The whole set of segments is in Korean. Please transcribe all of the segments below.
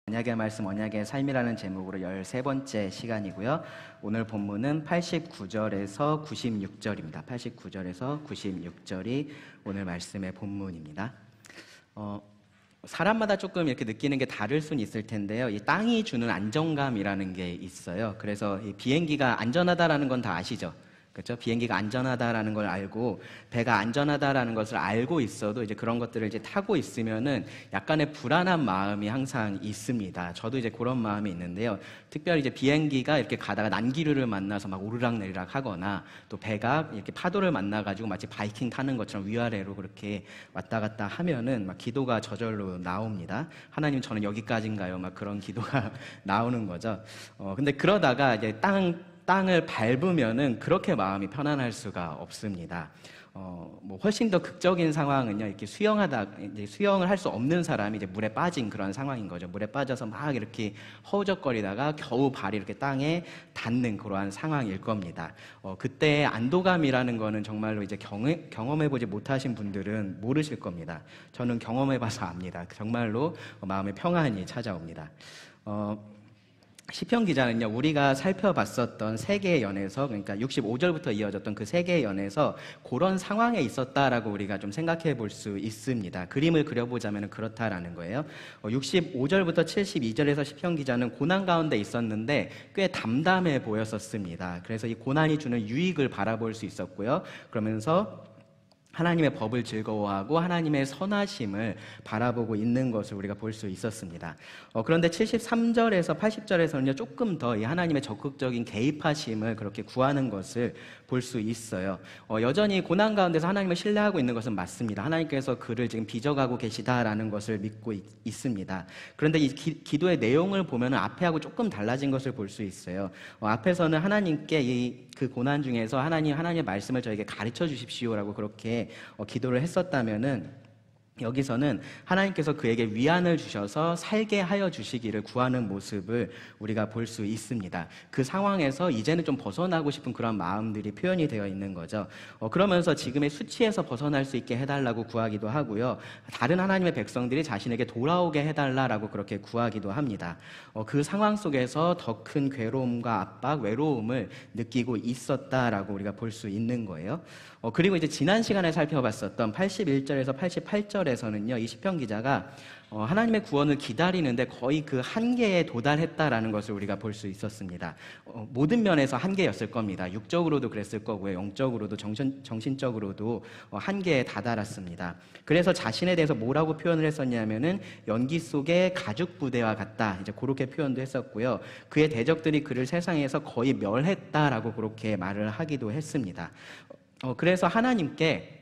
언약의 말씀, 언약의 삶이라는 제목으로 13번째 시간이고요. 오늘 본문은 89절에서 96절입니다. 89절에서 96절이 오늘 말씀의 본문입니다. 사람마다 조금 이렇게 느끼는 게 다를 수는 있을 텐데요. 이 땅이 주는 안정감이라는 게 있어요. 그래서 이 비행기가 안전하다라는 건 다 아시죠? 그렇죠? 비행기가 안전하다라는 걸 알고 배가 안전하다라는 것을 알고 있어도 이제 그런 것들을 이제 타고 있으면은 약간의 불안한 마음이 항상 있습니다. 저도 이제 그런 마음이 있는데요. 특별히 이제 비행기가 이렇게 가다가 난기류를 만나서 막 오르락내리락 하거나 또 배가 이렇게 파도를 만나가지고 마치 바이킹 타는 것처럼 위아래로 그렇게 왔다 갔다 하면은 막 기도가 저절로 나옵니다. 하나님, 저는 여기까지인가요? 막 그런 기도가 나오는 거죠. 근데 그러다가 이제 땅을 밟으면은 그렇게 마음이 편안할 수가 없습니다. 뭐 훨씬 더 극적인 상황은요, 이렇게 이제 수영을 할 수 없는 사람이 이제 물에 빠진 그런 상황인 거죠. 물에 빠져서 막 이렇게 허우적거리다가 겨우 발이 이렇게 땅에 닿는 그러한 상황일 겁니다. 그때의 안도감이라는 거는 정말로 이제 경험해보지 못하신 분들은 모르실 겁니다. 저는 경험해봐서 압니다. 정말로 마음의 평안이 찾아옵니다. 시편 기자는요, 우리가 살펴봤었던 세 개의 연에서, 그러니까 65절부터 이어졌던 그 세 개의 연에서 그런 상황에 있었다라고 우리가 좀 생각해 볼 수 있습니다. 그림을 그려보자면 그렇다라는 거예요. 65절부터 72절에서 시편 기자는 고난 가운데 있었는데 꽤 담담해 보였었습니다. 그래서 이 고난이 주는 유익을 바라볼 수 있었고요. 그러면서 하나님의 법을 즐거워하고 하나님의 선하심을 바라보고 있는 것을 우리가 볼 수 있었습니다. 그런데 73절에서 80절에서는요, 조금 더 이 하나님의 적극적인 개입하심을 그렇게 구하는 것을 볼 수 있어요. 여전히 고난 가운데서 하나님을 신뢰하고 있는 것은 맞습니다. 하나님께서 그를 지금 빚어가고 계시다라는 것을 믿고 있습니다. 그런데 이 기도의 내용을 보면 앞에하고 조금 달라진 것을 볼 수 있어요. 앞에서는 하나님께 그 고난 중에서 하나님의 말씀을 저에게 가르쳐 주십시오라고 그렇게 기도를 했었다면은, 여기서는 하나님께서 그에게 위안을 주셔서 살게 하여 주시기를 구하는 모습을 우리가 볼 수 있습니다. 그 상황에서 이제는 좀 벗어나고 싶은 그런 마음들이 표현이 되어 있는 거죠. 그러면서 지금의 수치에서 벗어날 수 있게 해달라고 구하기도 하고요. 다른 하나님의 백성들이 자신에게 돌아오게 해달라고 그렇게 구하기도 합니다. 그 상황 속에서 더 큰 괴로움과 압박, 외로움을 느끼고 있었다라고 우리가 볼 수 있는 거예요. 그리고 이제 지난 시간에 살펴봤었던 81절에서 88절에서는요, 이 시편 기자가 하나님의 구원을 기다리는데 거의 그 한계에 도달했다라는 것을 우리가 볼 수 있었습니다. 모든 면에서 한계였을 겁니다. 육적으로도 그랬을 거고요, 영적으로도 정신적으로도 한계에 다다랐습니다. 그래서 자신에 대해서 뭐라고 표현을 했었냐면은 연기 속의 가죽 부대와 같다, 이제 그렇게 표현도 했었고요. 그의 대적들이 그를 세상에서 거의 멸했다라고 그렇게 말을 하기도 했습니다. 그래서 하나님께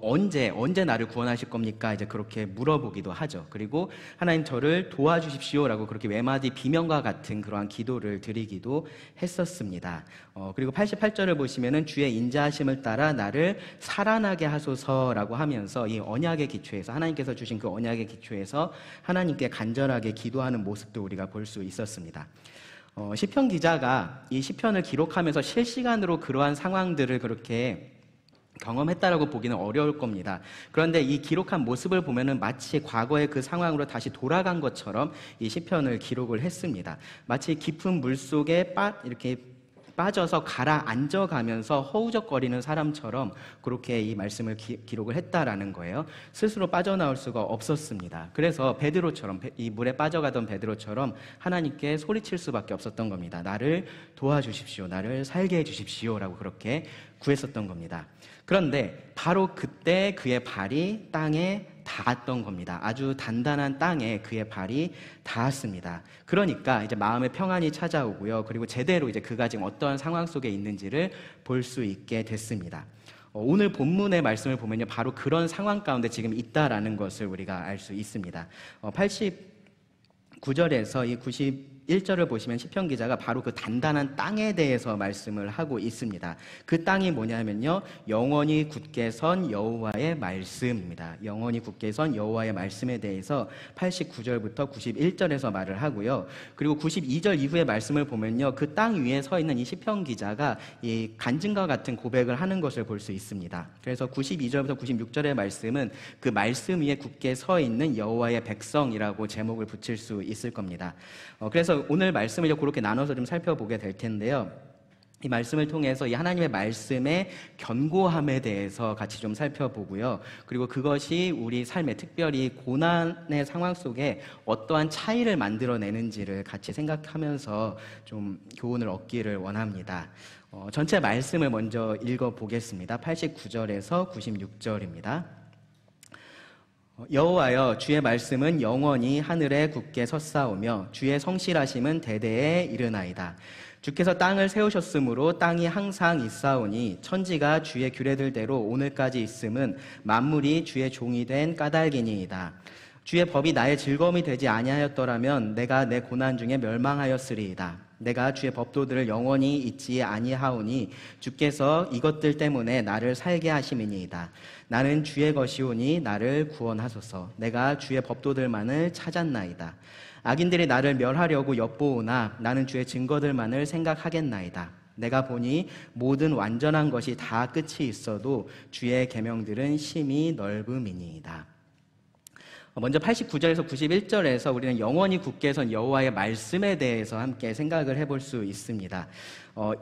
언제 나를 구원하실 겁니까? 이제 그렇게 물어보기도 하죠. 그리고 하나님, 저를 도와주십시오라고 그렇게 외마디 비명과 같은 그러한 기도를 드리기도 했었습니다. 그리고 88절을 보시면은 주의 인자하심을 따라 나를 살아나게 하소서라고 하면서 이 언약의 기초에서, 하나님께서 주신 그 언약의 기초에서 하나님께 간절하게 기도하는 모습도 우리가 볼 수 있었습니다. 시편 기자가 이 시편을 기록하면서 실시간으로 그러한 상황들을 그렇게 경험했다라고 보기는 어려울 겁니다. 그런데 이 기록한 모습을 보면은 마치 과거의 그 상황으로 다시 돌아간 것처럼 이 시편을 기록을 했습니다. 마치 깊은 물 속에 이렇게 빠져서 가라앉아가면서 허우적거리는 사람처럼 그렇게 이 말씀을 기록을 했다라는 거예요. 스스로 빠져나올 수가 없었습니다. 그래서 베드로처럼, 이 물에 빠져가던 베드로처럼 하나님께 소리칠 수밖에 없었던 겁니다. 나를 도와주십시오, 나를 살게 해주십시오라고 그렇게 구했었던 겁니다. 그런데 바로 그때 그의 발이 땅에 닿았던 겁니다. 아주 단단한 땅에 그의 발이 닿았습니다. 그러니까 이제 마음의 평안이 찾아오고요. 그리고 제대로 이제 그가 지금 어떠한 상황 속에 있는지를 볼 수 있게 됐습니다. 오늘 본문의 말씀을 보면요, 바로 그런 상황 가운데 지금 있다라는 것을 우리가 알 수 있습니다. 89절에서 이 91절을 보시면 시편 기자가 바로 그 단단한 땅에 대해서 말씀을 하고 있습니다. 그 땅이 뭐냐면요, 영원히 굳게 선 여호와의 말씀입니다. 영원히 굳게 선 여호와의 말씀에 대해서 89절부터 91절에서 말을 하고요. 그리고 92절 이후의 말씀을 보면요, 그 땅 위에 서 있는 이 시편 기자가 이 간증과 같은 고백을 하는 것을 볼 수 있습니다. 그래서 92절부터 96절의 말씀은 그 말씀 위에 굳게 서 있는 여호와의 백성이라고 제목을 붙일 수 있을 겁니다. 그래서 오늘 말씀을 그렇게 나눠서 좀 살펴보게 될 텐데요. 이 말씀을 통해서 이 하나님의 말씀의 견고함에 대해서 같이 좀 살펴보고요. 그리고 그것이 우리 삶에, 특별히 고난의 상황 속에 어떠한 차이를 만들어내는지를 같이 생각하면서 좀 교훈을 얻기를 원합니다. 전체 말씀을 먼저 읽어보겠습니다. 89절에서 96절입니다. 여호와여, 주의 말씀은 영원히 하늘에 굳게 섰사오며 주의 성실하심은 대대에 이르나이다. 주께서 땅을 세우셨으므로 땅이 항상 있사오니 천지가 주의 규례들대로 오늘까지 있음은 만물이 주의 종이 된 까닭이니이다. 주의 법이 나의 즐거움이 되지 아니하였더라면 내가 내 고난 중에 멸망하였으리이다. 내가 주의 법도들을 영원히 잊지 아니하오니 주께서 이것들 때문에 나를 살게 하심이니이다. 나는 주의 것이오니 나를 구원하소서. 내가 주의 법도들만을 찾았나이다. 악인들이 나를 멸하려고 엿보오나 나는 주의 증거들만을 생각하겠나이다. 내가 보니 모든 완전한 것이 다 끝이 있어도 주의 계명들은 심히 넓음이니이다. 먼저 89절에서 91절에서 우리는 영원히 굳게 선 여호와의 말씀에 대해서 함께 생각을 해볼 수 있습니다.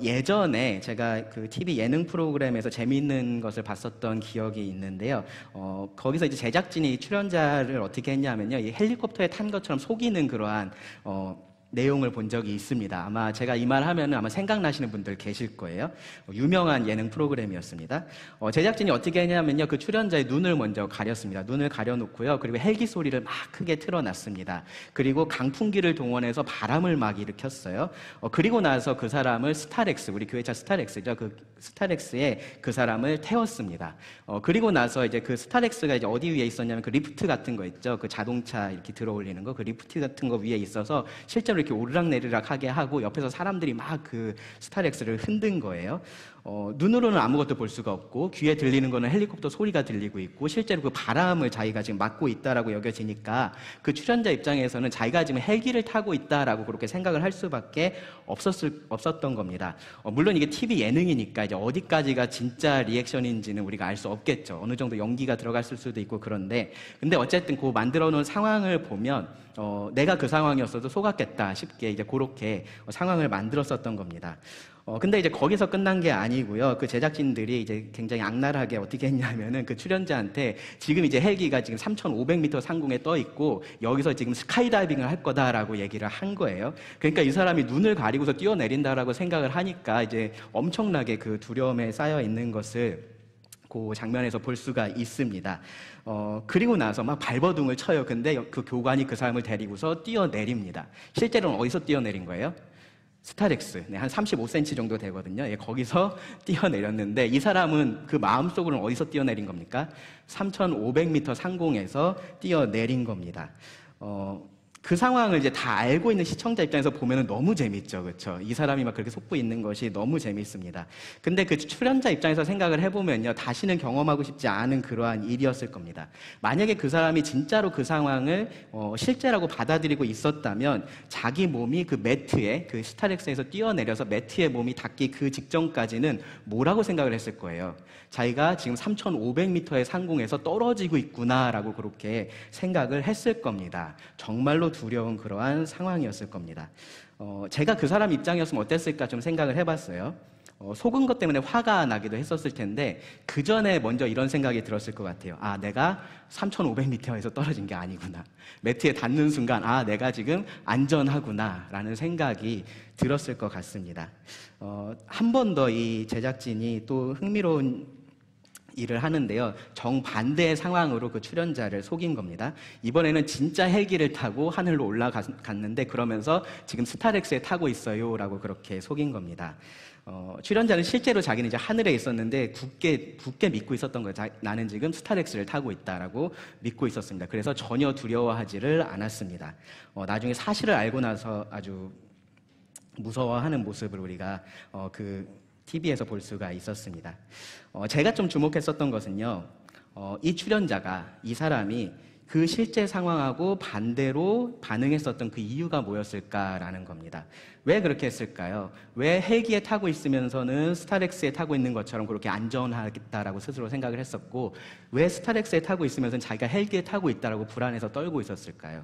예전에 제가 그 TV 예능 프로그램에서 재미있는 것을 봤었던 기억이 있는데요. 거기서 이제 제작진이 출연자를 어떻게 했냐면요, 이 헬리콥터에 탄 것처럼 속이는 그러한 내용을 본 적이 있습니다. 아마 제가 이 말 하면 아마 생각나시는 분들 계실 거예요. 유명한 예능 프로그램이었습니다. 제작진이 어떻게 했냐면요, 그 출연자의 눈을 먼저 가렸습니다. 눈을 가려놓고요. 그리고 헬기 소리를 막 크게 틀어놨습니다. 그리고 강풍기를 동원해서 바람을 막 일으켰어요. 그리고 나서 그 사람을 스타렉스, 우리 교회차 스타렉스죠. 그 스타렉스에 그 사람을 태웠습니다. 그리고 나서 이제 그 스타렉스가 이제 어디 위에 있었냐면 그 리프트 같은 거 있죠. 그 자동차 이렇게 들어 올리는 거, 그 리프트 같은 거 위에 있어서 실제로 이렇게 오르락내리락 하게 하고 옆에서 사람들이 막 그 스타렉스를 흔든 거예요. 눈으로는 아무것도 볼 수가 없고 귀에 들리는 거는 헬리콥터 소리가 들리고 있고 실제로 그 바람을 자기가 지금 맞고 있다라고 여겨지니까 그 출연자 입장에서는 자기가 지금 헬기를 타고 있다라고 그렇게 생각을 할 수밖에 없었던 겁니다. 물론 이게 TV 예능이니까 이제 어디까지가 진짜 리액션인지는 우리가 알 수 없겠죠. 어느 정도 연기가 들어갔을 수도 있고 그런데 근데 어쨌든 그 만들어 놓은 상황을 보면 내가 그 상황이었어도 속았겠다 싶게 이제 그렇게 상황을 만들었었던 겁니다. 근데 이제 거기서 끝난 게 아니고요. 그 제작진들이 이제 굉장히 악랄하게 어떻게 했냐면은 그 출연자한테 지금 이제 헬기가 지금 3,500m 상공에 떠 있고 여기서 지금 스카이다이빙을 할 거다라고 얘기를 한 거예요. 그러니까 이 사람이 눈을 가리고서 뛰어내린다라고 생각을 하니까 이제 엄청나게 그 두려움에 쌓여 있는 것을 그 장면에서 볼 수가 있습니다. 그리고 나서 막 발버둥을 쳐요. 근데 그 교관이 그 사람을 데리고서 뛰어내립니다. 실제로는 어디서 뛰어내린 거예요? 스타렉스, 한 35cm 정도 되거든요. 거기서 뛰어내렸는데 이 사람은 그 마음속으로는 어디서 뛰어내린 겁니까? 3,500m 상공에서 뛰어내린 겁니다. 그 상황을 이제 다 알고 있는 시청자 입장에서 보면은 너무 재밌죠, 그렇죠? 이 사람이 막 그렇게 속고 있는 것이 너무 재밌습니다. 근데 그 출연자 입장에서 생각을 해보면요, 다시는 경험하고 싶지 않은 그러한 일이었을 겁니다. 만약에 그 사람이 진짜로 그 상황을 실제라고 받아들이고 있었다면 자기 몸이 그 매트에, 그 스타렉스에서 뛰어내려서 매트에 몸이 닿기 그 직전까지는 뭐라고 생각을 했을 거예요? 자기가 지금 3,500m의 상공에서 떨어지고 있구나라고 그렇게 생각을 했을 겁니다. 정말로 두려운 그러한 상황이었을 겁니다. 제가 그 사람 입장이었으면 어땠을까 좀 생각을 해봤어요. 속은 것 때문에 화가 나기도 했었을 텐데 그 전에 먼저 이런 생각이 들었을 것 같아요. 아, 내가 3,500m에서 떨어진 게 아니구나. 매트에 닿는 순간 아, 내가 지금 안전하구나 라는 생각이 들었을 것 같습니다. 한 번 더 이 제작진이 또 흥미로운 일을 하는데요. 정반대의 상황으로 그 출연자를 속인 겁니다. 이번에는 진짜 헬기를 타고 하늘로 올라갔는데 그러면서 지금 스타렉스에 타고 있어요 라고 그렇게 속인 겁니다. 출연자는 실제로 자기는 이제 하늘에 있었는데 굳게 믿고 있었던 거예요. 나는 지금 스타렉스를 타고 있다라고 믿고 있었습니다. 그래서 전혀 두려워하지를 않았습니다. 나중에 사실을 알고 나서 아주 무서워하는 모습을 우리가 그 TV에서 볼 수가 있었습니다. 제가 좀 주목했었던 것은요, 이 출연자가, 이 사람이 그 실제 상황하고 반대로 반응했었던 그 이유가 뭐였을까라는 겁니다. 왜 그렇게 했을까요? 왜 헬기에 타고 있으면서는 스타렉스에 타고 있는 것처럼 그렇게 안전하겠다라고 스스로 생각을 했었고, 왜 스타렉스에 타고 있으면서는 자기가 헬기에 타고 있다라고 불안해서 떨고 있었을까요?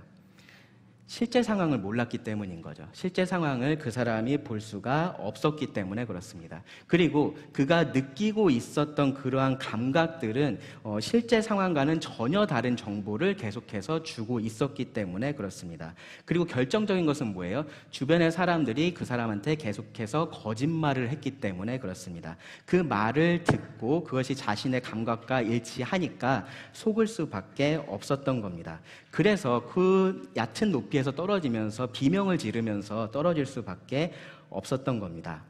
실제 상황을 몰랐기 때문인 거죠. 실제 상황을 그 사람이 볼 수가 없었기 때문에 그렇습니다. 그리고 그가 느끼고 있었던 그러한 감각들은 실제 상황과는 전혀 다른 정보를 계속해서 주고 있었기 때문에 그렇습니다. 그리고 결정적인 것은 뭐예요? 주변의 사람들이 그 사람한테 계속해서 거짓말을 했기 때문에 그렇습니다. 그 말을 듣고 그것이 자신의 감각과 일치하니까 속을 수밖에 없었던 겁니다. 그래서 그 얕은 높이에서 떨어지면서 비명을 지르면서 떨어질 수밖에 없었던 겁니다.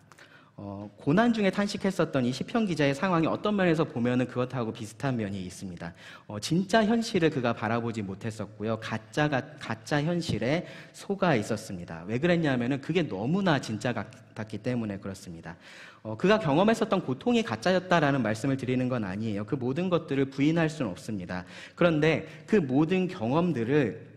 고난 중에 탄식했었던 이 시편 기자의 상황이 어떤 면에서 보면은 그것하고 비슷한 면이 있습니다. 진짜 현실을 그가 바라보지 못했었고요. 가짜 현실에 속아 있었습니다. 왜 그랬냐면은 그게 너무나 진짜 같았기 때문에 그렇습니다. 그가 경험했었던 고통이 가짜였다라는 말씀을 드리는 건 아니에요. 그 모든 것들을 부인할 수는 없습니다. 그런데 그 모든 경험들을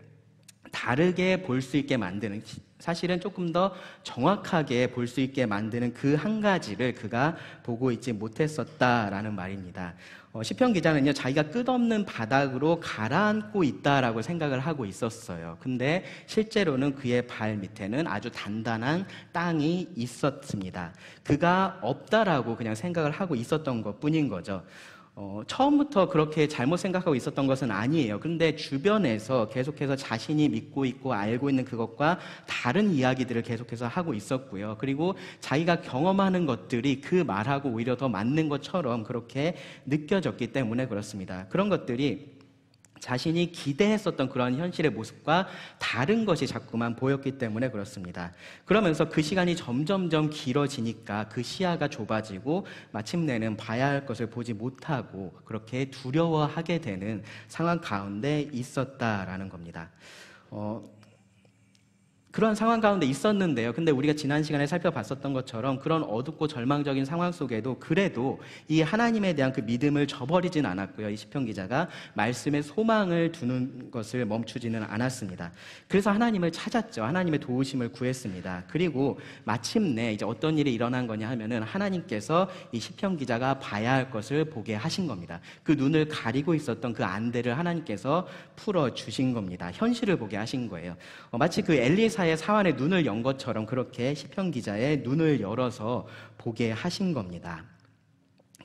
다르게 볼 수 있게 만드는, 사실은 조금 더 정확하게 볼 수 있게 만드는 그 한 가지를 그가 보고 있지 못했었다라는 말입니다. 시편 기자는요, 자기가 끝없는 바닥으로 가라앉고 있다라고 생각을 하고 있었어요. 근데 실제로는 그의 발 밑에는 아주 단단한 땅이 있었습니다. 그가 없다라고 그냥 생각을 하고 있었던 것 뿐인 거죠. 처음부터 그렇게 잘못 생각하고 있었던 것은 아니에요. 그런데 주변에서 계속해서 자신이 믿고 있고 알고 있는 그것과 다른 이야기들을 계속해서 하고 있었고요. 그리고 자기가 경험하는 것들이 그 말하고 오히려 더 맞는 것처럼 그렇게 느껴졌기 때문에 그렇습니다. 그런 것들이 자신이 기대했었던 그런 현실의 모습과 다른 것이 자꾸만 보였기 때문에 그렇습니다. 그러면서 그 시간이 점점점 길어지니까 그 시야가 좁아지고 마침내는 봐야 할 것을 보지 못하고 그렇게 두려워하게 되는 상황 가운데 있었다라는 겁니다. 그런 상황 가운데 있었는데요. 근데 우리가 지난 시간에 살펴봤었던 것처럼 그런 어둡고 절망적인 상황 속에도 그래도 이 하나님에 대한 그 믿음을 저버리진 않았고요. 이 시편 기자가 말씀에 소망을 두는 것을 멈추지는 않았습니다. 그래서 하나님을 찾았죠. 하나님의 도우심을 구했습니다. 그리고 마침내 이제 어떤 일이 일어난 거냐 하면은 하나님께서 이 시편 기자가 봐야 할 것을 보게 하신 겁니다. 그 눈을 가리고 있었던 그 안대를 하나님께서 풀어 주신 겁니다. 현실을 보게 하신 거예요. 마치 그 엘리사의 사환의 눈을 연 것처럼 그렇게 시편 기자의 눈을 열어서 보게 하신 겁니다.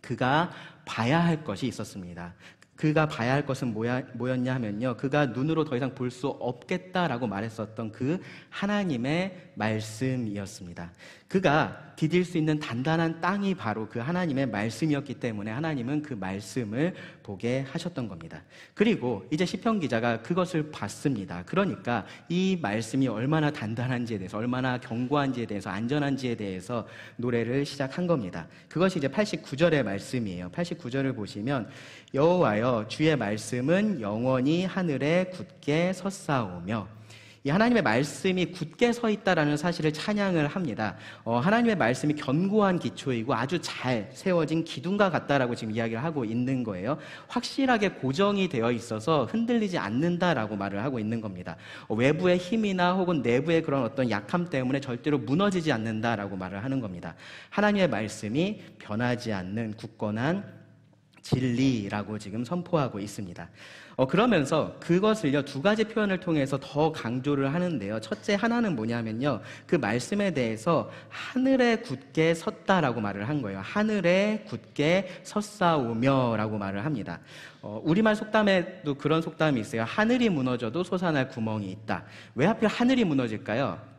그가 봐야 할 것이 있었습니다. 그가 봐야 할 것은 뭐였냐 하면요, 그가 눈으로 더 이상 볼 수 없겠다라고 말했었던 그 하나님의 말씀이었습니다. 그가 디딜 수 있는 단단한 땅이 바로 그 하나님의 말씀이었기 때문에 하나님은 그 말씀을 보게 하셨던 겁니다. 그리고 이제 시편 기자가 그것을 봤습니다. 그러니까 이 말씀이 얼마나 단단한지에 대해서, 얼마나 견고한지에 대해서, 안전한지에 대해서 노래를 시작한 겁니다. 그것이 이제 89절의 말씀이에요. 89절을 보시면 여호와여 주의 말씀은 영원히 하늘에 굳게 섰사오며, 이 하나님의 말씀이 굳게 서 있다라는 사실을 찬양을 합니다. 하나님의 말씀이 견고한 기초이고 아주 잘 세워진 기둥과 같다라고 지금 이야기를 하고 있는 거예요. 확실하게 고정이 되어 있어서 흔들리지 않는다라고 말을 하고 있는 겁니다. 외부의 힘이나 혹은 내부의 그런 어떤 약함 때문에 절대로 무너지지 않는다라고 말을 하는 겁니다. 하나님의 말씀이 변하지 않는 굳건한 진리라고 지금 선포하고 있습니다. 그러면서 그것을요, 두 가지 표현을 통해서 더 강조를 하는데요. 첫째 하나는 뭐냐면요, 그 말씀에 대해서 하늘에 굳게 섰다라고 말을 한 거예요. 하늘에 굳게 섰사오며 라고 말을 합니다. 우리말 속담에도 그런 속담이 있어요. 하늘이 무너져도 솟아날 구멍이 있다. 왜 하필 하늘이 무너질까요?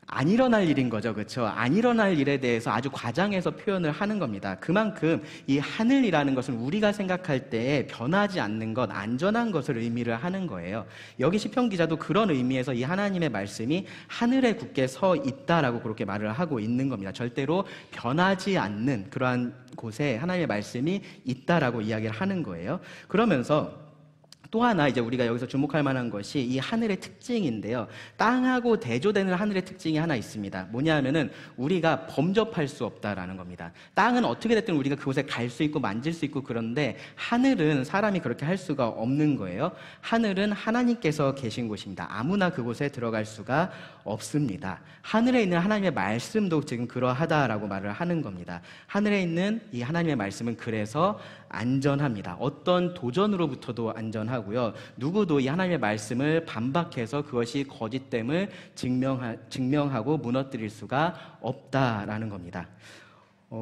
안 일어날 일인 거죠. 그렇죠? 안 일어날 일에 대해서 아주 과장해서 표현을 하는 겁니다. 그만큼 이 하늘이라는 것은 우리가 생각할 때 변하지 않는 것, 안전한 것을 의미를 하는 거예요. 여기 시편 기자도 그런 의미에서 이 하나님의 말씀이 하늘에 굳게 서 있다라고 그렇게 말을 하고 있는 겁니다. 절대로 변하지 않는 그러한 곳에 하나님의 말씀이 있다라고 이야기를 하는 거예요. 그러면서 또 하나 이제 우리가 여기서 주목할 만한 것이 이 하늘의 특징인데요. 땅하고 대조되는 하늘의 특징이 하나 있습니다. 뭐냐면은 우리가 범접할 수 없다라는 겁니다. 땅은 어떻게 됐든 우리가 그곳에 갈 수 있고 만질 수 있고 그런데 하늘은 사람이 그렇게 할 수가 없는 거예요. 하늘은 하나님께서 계신 곳입니다. 아무나 그곳에 들어갈 수가 없습니다. 하늘에 있는 하나님의 말씀도 지금 그러하다라고 말을 하는 겁니다. 하늘에 있는 이 하나님의 말씀은 그래서 안전합니다. 어떤 도전으로부터도 안전하고요. 누구도 이 하나님의 말씀을 반박해서 그것이 거짓됨을 증명하고 무너뜨릴 수가 없다라는 겁니다.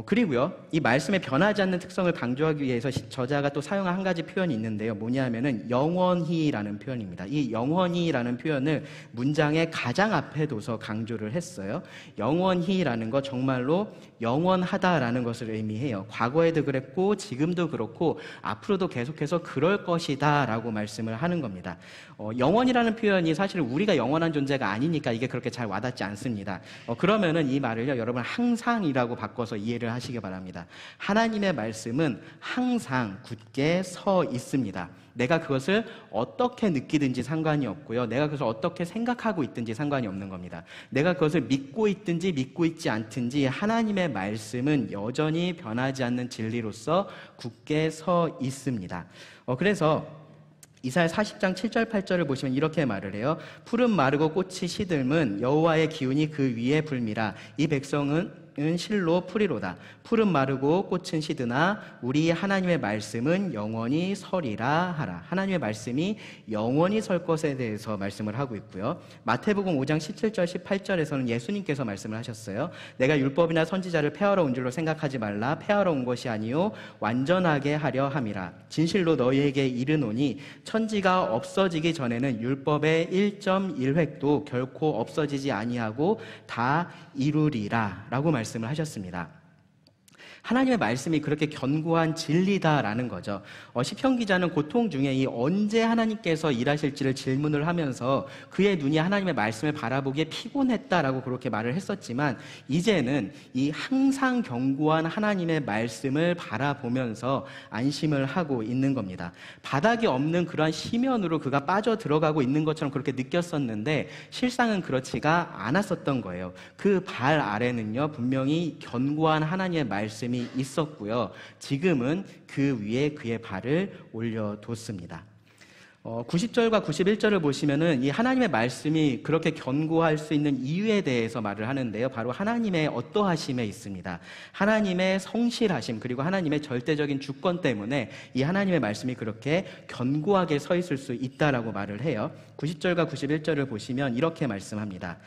그리고요, 이 말씀의 변하지 않는 특성을 강조하기 위해서 저자가 또 사용한 한 가지 표현이 있는데요. 뭐냐면은 영원히라는 표현입니다. 이 영원히라는 표현을 문장의 가장 앞에 둬서 강조를 했어요. 영원히라는 거 정말로 영원하다라는 것을 의미해요. 과거에도 그랬고 지금도 그렇고 앞으로도 계속해서 그럴 것이다 라고 말씀을 하는 겁니다. 영원이라는 표현이 사실 우리가 영원한 존재가 아니니까 이게 그렇게 잘 와닿지 않습니다. 그러면은 이 말을요, 여러분 항상이라고 바꿔서 이해를 하시기 바랍니다. 하나님의 말씀은 항상 굳게 서 있습니다. 내가 그것을 어떻게 느끼든지 상관이 없고요. 내가 그것을 어떻게 생각하고 있든지 상관이 없는 겁니다. 내가 그것을 믿고 있든지 믿고 있지 않든지 하나님의 말씀은 여전히 변하지 않는 진리로서 굳게 서 있습니다. 그래서 이사야 40장 7절 8절을 보시면 이렇게 말을 해요. 푸른 마르고 꽃이 시들면 여호와의 기운이 그 위에 불미라. 이 백성은 실로 풀이로다. 푸른 마르고 꽃은 시드나 우리 하나님의 말씀은 영원히 서리라 하라. 하나님의 말씀이 영원히 설 것에 대해서 말씀을 하고 있고요. 마태복음 5장 17절 18절에서는 예수님께서 말씀을 하셨어요. 내가 율법이나 선지자를 폐하러 온 줄로 생각하지 말라. 폐하러 온 것이 아니요 완전하게 하려 함이라. 진실로 너희에게 이르노니 천지가 없어지기 전에는 율법의 1.1획도 결코 없어지지 아니하고 다 이루리라 라고 말씀을 하셨습니다. 하나님의 말씀이 그렇게 견고한 진리다라는 거죠. 시편 기자는 고통 중에 이 언제 하나님께서 일하실지를 질문을 하면서 그의 눈이 하나님의 말씀을 바라보기에 피곤했다라고 그렇게 말을 했었지만 이제는 이 항상 견고한 하나님의 말씀을 바라보면서 안심을 하고 있는 겁니다. 바닥이 없는 그러한 시면으로 그가 빠져 들어가고 있는 것처럼 그렇게 느꼈었는데 실상은 그렇지가 않았었던 거예요. 그 발 아래는요 분명히 견고한 하나님의 말씀이 있었고요. 지금은 그 위에 그의 발을 올려뒀습니다. 90절과 91절을 보시면은 이 하나님의 말씀이 그렇게 견고할 수 있는 이유에 대해서 말을 하는데요. 바로 하나님의 어떠하심에 있습니다. 하나님의 성실하심 그리고 하나님의 절대적인 주권 때문에 이 하나님의 말씀이 그렇게 견고하게 서 있을 수 있다라고 말을 해요. 90절과 91절을 보시면 이렇게 말씀합니다.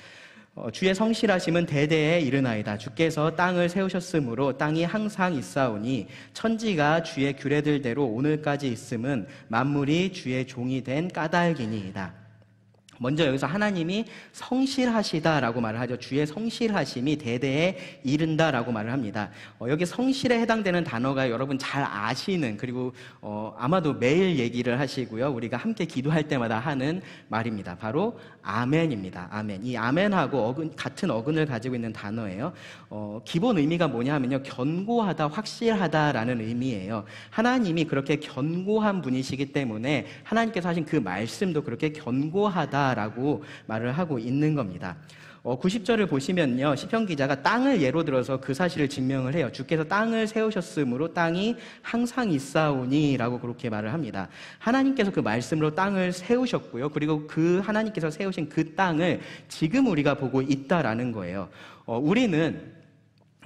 주의 성실하심은 대대에 이르나이다. 주께서 땅을 세우셨으므로 땅이 항상 있사오니 천지가 주의 규례들대로 오늘까지 있음은 만물이 주의 종이 된 까닭이니이다. 먼저 여기서 하나님이 성실하시다라고 말을 하죠. 주의 성실하심이 대대에 이른다라고 말을 합니다. 여기 성실에 해당되는 단어가 여러분 잘 아시는 그리고 아마도 매일 얘기를 하시고요. 우리가 함께 기도할 때마다 하는 말입니다. 바로 아멘입니다. 아멘. 이 아멘하고 같은 어근을 가지고 있는 단어예요. 기본 의미가 뭐냐면요. 견고하다, 확실하다라는 의미예요. 하나님이 그렇게 견고한 분이시기 때문에 하나님께서 하신 그 말씀도 그렇게 견고하다 라고 말을 하고 있는 겁니다. 90절을 보시면요. 시편 기자가 땅을 예로 들어서 그 사실을 증명을 해요. 주께서 땅을 세우셨으므로 땅이 항상 있사오니 라고 그렇게 말을 합니다. 하나님께서 그 말씀으로 땅을 세우셨고요. 그리고 그 하나님께서 세우신 그 땅을 지금 우리가 보고 있다라는 거예요. 우리는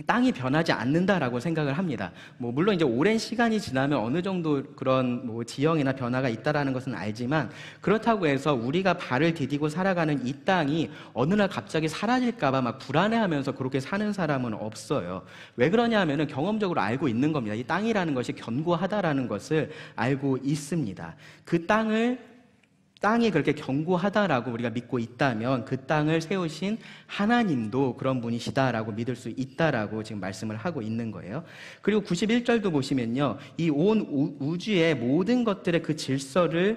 땅이 변하지 않는다라고 생각을 합니다. 물론 이제 오랜 시간이 지나면 어느 정도 그런 지형이나 변화가 있다라는 것은 알지만 그렇다고 해서 우리가 발을 디디고 살아가는 이 땅이 어느 날 갑자기 사라질까봐 막 불안해하면서 그렇게 사는 사람은 없어요. 왜 그러냐 하면은 경험적으로 알고 있는 겁니다. 이 땅이라는 것이 견고하다라는 것을 알고 있습니다. 그 땅이 그렇게 견고하다라고 우리가 믿고 있다면 그 땅을 세우신 하나님도 그런 분이시다라고 믿을 수 있다라고 지금 말씀을 하고 있는 거예요. 그리고 91절도 보시면요. 이 온 우주의 모든 것들의 그 질서가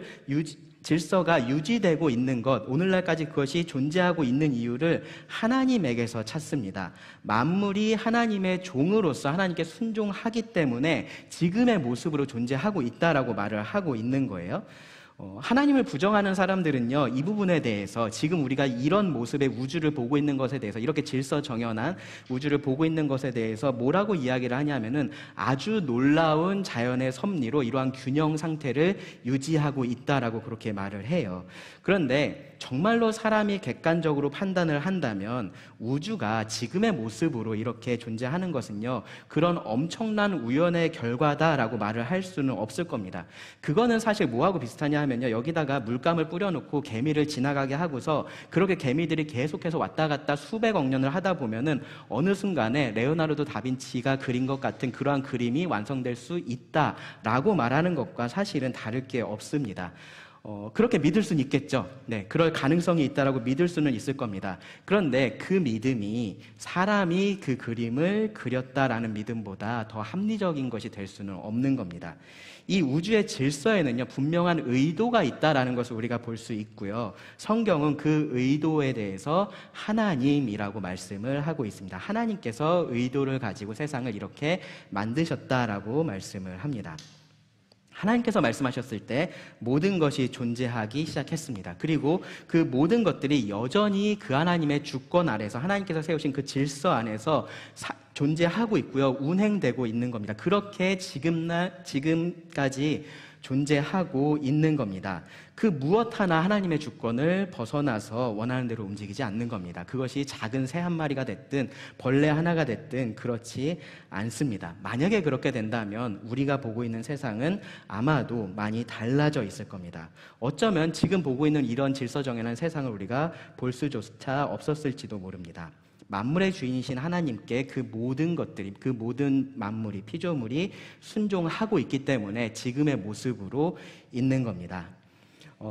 유지되고 있는 것, 오늘날까지 그것이 존재하고 있는 이유를 하나님에게서 찾습니다. 만물이 하나님의 종으로서 하나님께 순종하기 때문에 지금의 모습으로 존재하고 있다라고 말을 하고 있는 거예요. 하나님을 부정하는 사람들은요, 이 부분에 대해서 지금 우리가 이런 모습의 우주를 보고 있는 것에 대해서, 이렇게 질서정연한 우주를 보고 있는 것에 대해서 뭐라고 이야기를 하냐면은 아주 놀라운 자연의 섭리로 이러한 균형 상태를 유지하고 있다라고 그렇게 말을 해요. 그런데 정말로 사람이 객관적으로 판단을 한다면 우주가 지금의 모습으로 이렇게 존재하는 것은요, 그런 엄청난 우연의 결과다라고 말을 할 수는 없을 겁니다. 그거는 사실 뭐하고 비슷하냐 하면요, 여기다가 물감을 뿌려놓고 개미를 지나가게 하고서 그렇게 개미들이 계속해서 왔다 갔다 수백억 년을 하다 보면은 어느 순간에 레오나르도 다빈치가 그린 것 같은 그러한 그림이 완성될 수 있다라고 말하는 것과 사실은 다를 게 없습니다. 그렇게 믿을 수는 있겠죠. 네, 그럴 가능성이 있다라고 믿을 수는 있을 겁니다. 그런데 그 믿음이 사람이 그 그림을 그렸다라는 믿음보다 더 합리적인 것이 될 수는 없는 겁니다. 이 우주의 질서에는요, 분명한 의도가 있다라는 것을 우리가 볼 수 있고요. 성경은 그 의도에 대해서 하나님이라고 말씀을 하고 있습니다. 하나님께서 의도를 가지고 세상을 이렇게 만드셨다라고 말씀을 합니다. 하나님께서 말씀하셨을 때 모든 것이 존재하기 시작했습니다. 그리고 그 모든 것들이 여전히 그 하나님의 주권 아래서, 하나님께서 세우신 그 질서 안에서 존재하고 있고요, 운행되고 있는 겁니다. 그렇게 지금까지 존재하고 있는 겁니다. 그 무엇 하나 하나님의 주권을 벗어나서 원하는 대로 움직이지 않는 겁니다. 그것이 작은 새 한 마리가 됐든 벌레 하나가 됐든 그렇지 않습니다. 만약에 그렇게 된다면 우리가 보고 있는 세상은 아마도 많이 달라져 있을 겁니다. 어쩌면 지금 보고 있는 이런 질서정연한 세상을 우리가 볼 수조차 없었을지도 모릅니다. 만물의 주인이신 하나님께 그 모든 것들이, 그 모든 만물이, 피조물이 순종하고 있기 때문에 지금의 모습으로 있는 겁니다.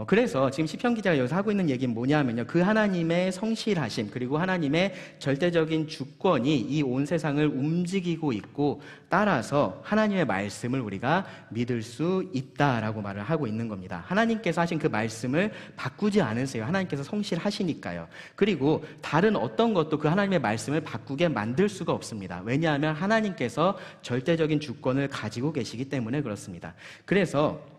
그래서 지금 시편 기자가 여기서 하고 있는 얘기는 뭐냐면요, 그 하나님의 성실하심, 그리고 하나님의 절대적인 주권이 이 온 세상을 움직이고 있고, 따라서 하나님의 말씀을 우리가 믿을 수 있다라고 말을 하고 있는 겁니다. 하나님께서 하신 그 말씀을 바꾸지 않으세요. 하나님께서 성실하시니까요. 그리고 다른 어떤 것도 그 하나님의 말씀을 바꾸게 만들 수가 없습니다. 왜냐하면 하나님께서 절대적인 주권을 가지고 계시기 때문에 그렇습니다. 그래서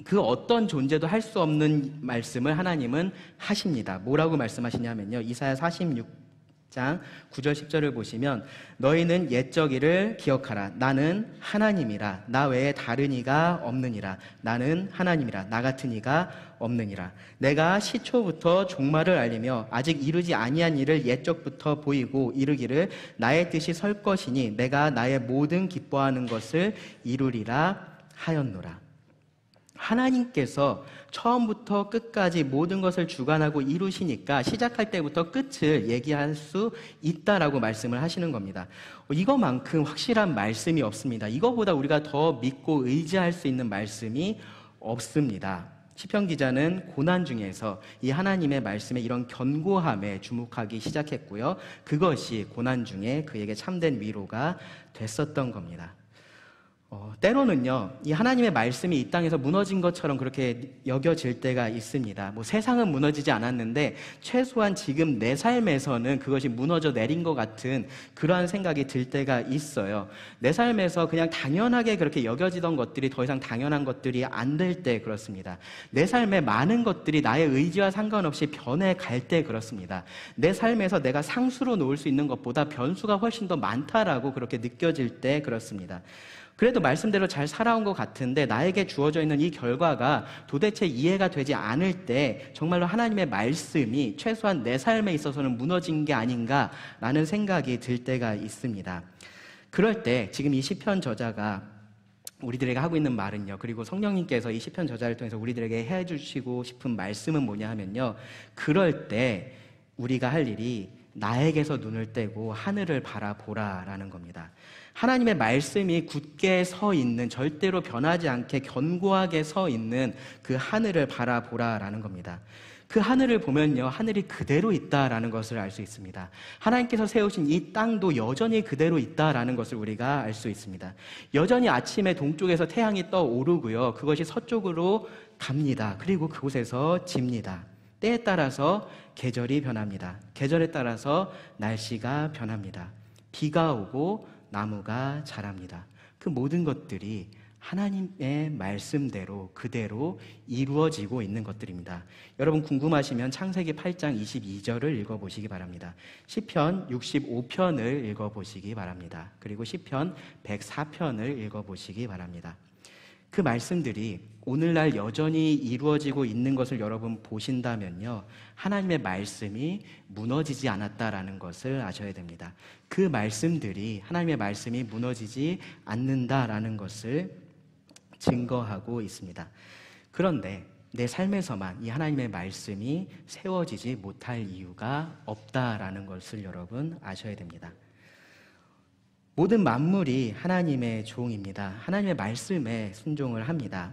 그 어떤 존재도 할 수 없는 말씀을 하나님은 하십니다. 뭐라고 말씀하시냐면요, 이사야 46장 9절 10절을 보시면, 너희는 옛적 일을 기억하라. 나는 하나님이라. 나 외에 다른 이가 없느니라. 나는 하나님이라. 나 같은 이가 없느니라. 내가 시초부터 종말을 알리며 아직 이루지 아니한 일을 옛적부터 보이고 이르기를 나의 뜻이 설 것이니 내가 나의 모든 기뻐하는 것을 이루리라 하였노라. 하나님께서 처음부터 끝까지 모든 것을 주관하고 이루시니까 시작할 때부터 끝을 얘기할 수 있다라고 말씀을 하시는 겁니다. 이거만큼 확실한 말씀이 없습니다. 이거보다 우리가 더 믿고 의지할 수 있는 말씀이 없습니다. 시편 기자는 고난 중에서 이 하나님의 말씀에 이런 견고함에 주목하기 시작했고요, 그것이 고난 중에 그에게 참된 위로가 됐었던 겁니다. 때로는요, 이 하나님의 말씀이 이 땅에서 무너진 것처럼 그렇게 여겨질 때가 있습니다. 세상은 무너지지 않았는데 최소한 지금 내 삶에서는 그것이 무너져 내린 것 같은 그러한 생각이 들 때가 있어요. 내 삶에서 그냥 당연하게 그렇게 여겨지던 것들이 더 이상 당연한 것들이 안 될 때 그렇습니다. 내 삶의 많은 것들이 나의 의지와 상관없이 변해갈 때 그렇습니다. 내 삶에서 내가 상수로 놓을 수 있는 것보다 변수가 훨씬 더 많다라고 그렇게 느껴질 때 그렇습니다. 그래도 말씀대로 잘 살아온 것 같은데 나에게 주어져 있는 이 결과가 도대체 이해가 되지 않을 때 정말로 하나님의 말씀이 최소한 내 삶에 있어서는 무너진 게 아닌가라는 생각이 들 때가 있습니다. 그럴 때 지금 이 시편 저자가 우리들에게 하고 있는 말은요, 그리고 성령님께서 이 시편 저자를 통해서 우리들에게 해주시고 싶은 말씀은 뭐냐 하면요, 그럴 때 우리가 할 일이 나에게서 눈을 떼고 하늘을 바라보라라는 겁니다. 하나님의 말씀이 굳게 서 있는, 절대로 변하지 않게 견고하게 서 있는 그 하늘을 바라보라라는 겁니다. 그 하늘을 보면요, 하늘이 그대로 있다라는 것을 알 수 있습니다. 하나님께서 세우신 이 땅도 여전히 그대로 있다라는 것을 우리가 알 수 있습니다. 여전히 아침에 동쪽에서 태양이 떠오르고요, 그것이 서쪽으로 갑니다. 그리고 그곳에서 집니다. 때에 따라서 계절이 변합니다. 계절에 따라서 날씨가 변합니다. 비가 오고 나무가 자랍니다. 그 모든 것들이 하나님의 말씀대로 그대로 이루어지고 있는 것들입니다. 여러분 궁금하시면 창세기 8장 22절을 읽어보시기 바랍니다. 시편 65편을 읽어보시기 바랍니다. 그리고 시편 104편을 읽어보시기 바랍니다. 그 말씀들이 오늘날 여전히 이루어지고 있는 것을 여러분 보신다면요, 하나님의 말씀이 무너지지 않았다라는 것을 아셔야 됩니다. 그 말씀들이, 하나님의 말씀이 무너지지 않는다라는 것을 증거하고 있습니다. 그런데 내 삶에서만 이 하나님의 말씀이 세워지지 못할 이유가 없다라는 것을 여러분 아셔야 됩니다. 모든 만물이 하나님의 종입니다. 하나님의 말씀에 순종을 합니다.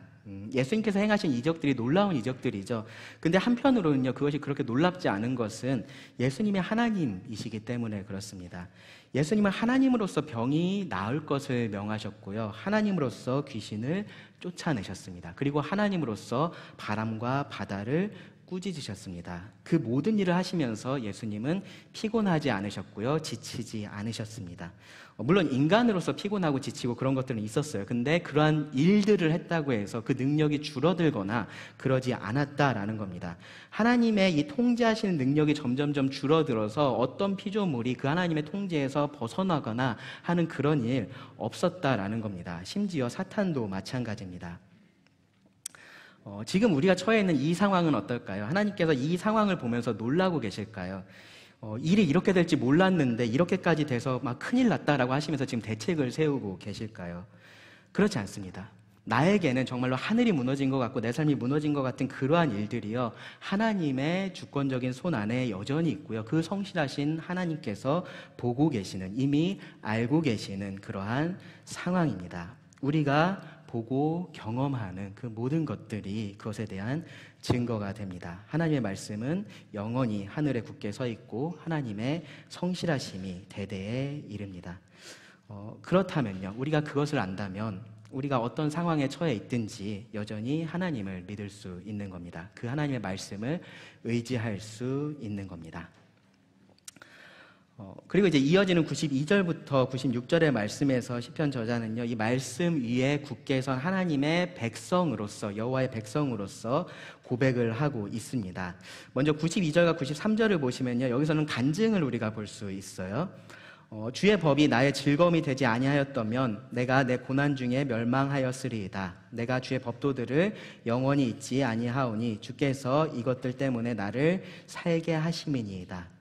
예수님께서 행하신 이적들이 놀라운 이적들이죠. 근데 한편으로는요, 그것이 그렇게 놀랍지 않은 것은 예수님이 하나님이시기 때문에 그렇습니다. 예수님은 하나님으로서 병이 나을 것을 명하셨고요, 하나님으로서 귀신을 쫓아내셨습니다. 그리고 하나님으로서 바람과 바다를 꾸짖으셨습니다. 그 모든 일을 하시면서 예수님은 피곤하지 않으셨고요, 지치지 않으셨습니다. 물론 인간으로서 피곤하고 지치고 그런 것들은 있었어요. 근데 그러한 일들을 했다고 해서 그 능력이 줄어들거나 그러지 않았다라는 겁니다. 하나님의 이 통제하시는 능력이 점점점 줄어들어서 어떤 피조물이 그 하나님의 통제에서 벗어나거나 하는 그런 일 없었다라는 겁니다. 심지어 사탄도 마찬가지입니다. 지금 우리가 처해 있는 이 상황은 어떨까요? 하나님께서 이 상황을 보면서 놀라고 계실까요? 일이 이렇게 될지 몰랐는데 이렇게까지 돼서 막 큰일 났다라고 하시면서 지금 대책을 세우고 계실까요? 그렇지 않습니다. 나에게는 정말로 하늘이 무너진 것 같고 내 삶이 무너진 것 같은 그러한 일들이요, 하나님의 주권적인 손 안에 여전히 있고요, 그 성실하신 하나님께서 보고 계시는, 이미 알고 계시는 그러한 상황입니다. 우리가 보고 경험하는 그 모든 것들이 그것에 대한 증거가 됩니다. 하나님의 말씀은 영원히 하늘에 굳게 서 있고 하나님의 성실하심이 대대에 이릅니다. 그렇다면요, 우리가 그것을 안다면 우리가 어떤 상황에 처해 있든지 여전히 하나님을 믿을 수 있는 겁니다. 그 하나님의 말씀을 의지할 수 있는 겁니다. 그리고 이제 이어지는 92절부터 96절의 말씀에서 시편 저자는요, 이 말씀 위에 굳게 선 하나님의 백성으로서, 여호와의 백성으로서 고백을 하고 있습니다. 먼저 92절과 93절을 보시면요, 여기서는 간증을 우리가 볼 수 있어요. 주의 법이 나의 즐거움이 되지 아니하였다면 내가 내 고난 중에 멸망하였으리이다. 내가 주의 법도들을 영원히 잊지 아니하오니 주께서 이것들 때문에 나를 살게 하심이니이다.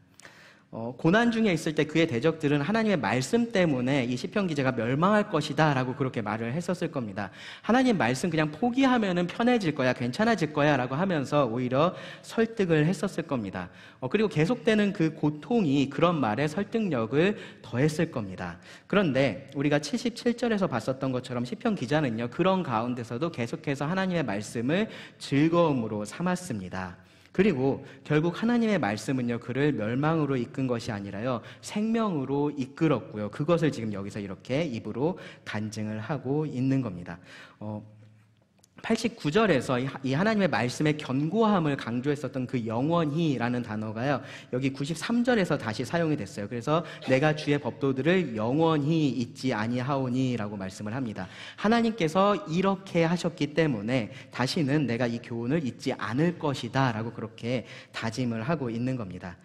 고난 중에 있을 때 그의 대적들은 하나님의 말씀 때문에 이 시편 기자가 멸망할 것이다 라고 그렇게 말을 했었을 겁니다. 하나님 말씀 그냥 포기하면은 편해질 거야, 괜찮아질 거야 라고 하면서 오히려 설득을 했었을 겁니다. 그리고 계속되는 그 고통이 그런 말에 설득력을 더했을 겁니다. 그런데 우리가 77절에서 봤었던 것처럼 시편 기자는요, 그런 가운데서도 계속해서 하나님의 말씀을 즐거움으로 삼았습니다. 그리고 결국 하나님의 말씀은요, 그를 멸망으로 이끈 것이 아니라요, 생명으로 이끌었고요, 그것을 지금 여기서 이렇게 입으로 간증을 하고 있는 겁니다. 89절에서 이 하나님의 말씀의 견고함을 강조했었던 그 영원히라는 단어가요, 여기 93절에서 다시 사용이 됐어요. 그래서 내가 주의 법도들을 영원히 잊지 아니하오니라고 말씀을 합니다. 하나님께서 이렇게 하셨기 때문에 다시는 내가 이 교훈을 잊지 않을 것이다 라고 그렇게 다짐을 하고 있는 겁니다.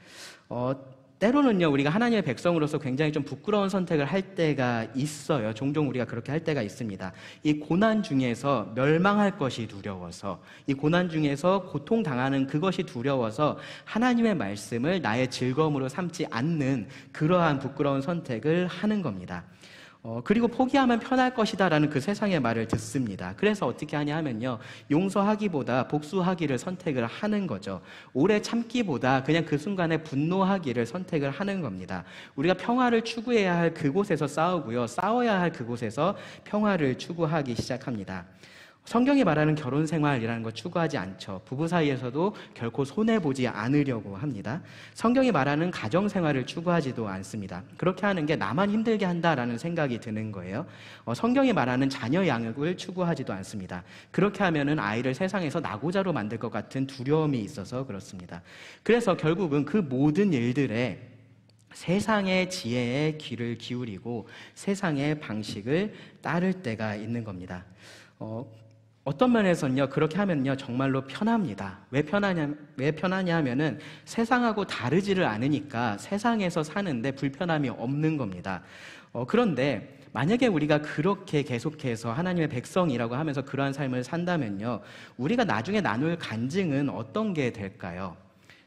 때로는요, 우리가 하나님의 백성으로서 굉장히 좀 부끄러운 선택을 할 때가 있어요. 종종 우리가 그렇게 할 때가 있습니다. 이 고난 중에서 멸망할 것이 두려워서, 이 고난 중에서 고통당하는 그것이 두려워서 하나님의 말씀을 나의 즐거움으로 삼지 않는 그러한 부끄러운 선택을 하는 겁니다. 그리고 포기하면 편할 것이다 라는 그 세상의 말을 듣습니다. 그래서 어떻게 하냐 하면요, 용서하기보다 복수하기를 선택을 하는 거죠. 오래 참기보다 그냥 그 순간에 분노하기를 선택을 하는 겁니다. 우리가 평화를 추구해야 할 그곳에서 싸우고요, 싸워야 할 그곳에서 평화를 추구하기 시작합니다. 성경이 말하는 결혼 생활이라는 거 추구하지 않죠. 부부 사이에서도 결코 손해보지 않으려고 합니다. 성경이 말하는 가정 생활을 추구하지도 않습니다. 그렇게 하는 게 나만 힘들게 한다라는 생각이 드는 거예요. 성경이 말하는 자녀 양육을 추구하지도 않습니다. 그렇게 하면은 아이를 세상에서 낙오자로 만들 것 같은 두려움이 있어서 그렇습니다. 그래서 결국은 그 모든 일들에 세상의 지혜에 귀를 기울이고 세상의 방식을 따를 때가 있는 겁니다. 어떤 면에서는요, 그렇게 하면요, 정말로 편합니다. 왜 편하냐 하면은 세상하고 다르지를 않으니까 세상에서 사는데 불편함이 없는 겁니다. 그런데 만약에 우리가 그렇게 계속해서 하나님의 백성이라고 하면서 그러한 삶을 산다면요, 우리가 나중에 나눌 간증은 어떤 게 될까요?